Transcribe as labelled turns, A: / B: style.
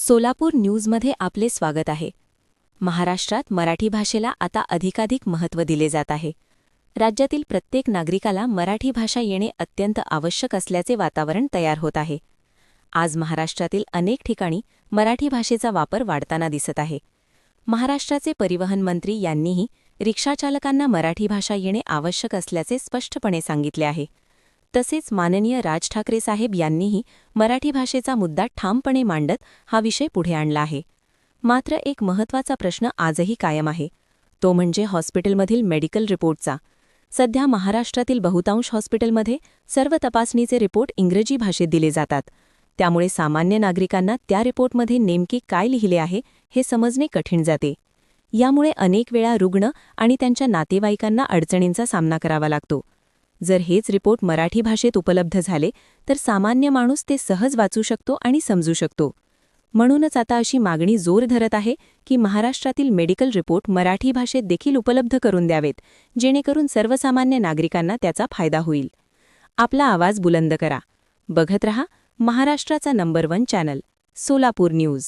A: सोलापूर न्यूजमध्ये आपले स्वागत आहे. महाराष्ट्रात मराठी भाषेला आता अधिकाधिक महत्त्व दिले जात आहे. राज्यातील प्रत्येक नागरिकाला मराठी भाषा येणे अत्यंत आवश्यक असल्याचे वातावरण तयार होत आहे. आज महाराष्ट्रातील अनेक ठिकाणी मराठी भाषेचा वापर वाढताना दिसत आहे. महाराष्ट्राचे परिवहन मंत्री यांनीही रिक्षाचालकांना मराठी भाषा येणे आवश्यक असल्याचे स्पष्टपणे सांगितले आहे. तसेच माननीय राज ठाकरे साहेब यांनीही मराठी भाषेचा मुद्दा ठामपणे मांडत हा विषय पुढे आणला आहे. मात्र एक महत्त्वाचा प्रश्न आजही कायम आहे, तो म्हणजे हॉस्पिटलमधील मेडिकल रिपोर्टचा. सध्या महाराष्ट्रातील बहुतांश हॉस्पिटलमध्ये सर्व तपासणीचे रिपोर्ट इंग्रजी भाषेत दिले जातात. त्यामुळे सामान्य नागरिकांना त्या रिपोर्टमध्ये नेमके काय लिहिले आहे हे समजणे कठीण जाते. यामुळे अनेक वेळा रुग्ण आणि त्यांच्या नातेवाईकांना अडचणींचा सामना करावा लागतो. जर हेच रिपोर्ट मराठी भाषेत उपलब्ध झाले तर सामान्य माणूस ते सहज वाचू शकतो आणि समजू शकतो. म्हणूनच आता अशी मागणी जोर धरत आहे की महाराष्ट्रातील मेडिकल रिपोर्ट मराठी भाषेत देखील उपलब्ध करून द्यावेत, जेणेकरून सर्वसामान्य नागरिकांना त्याचा फायदा होईल. आपला आवाज बुलंद करा. बघत रहा महाराष्ट्राचा नंबर 1 चॅनल सोलापूर न्यूज.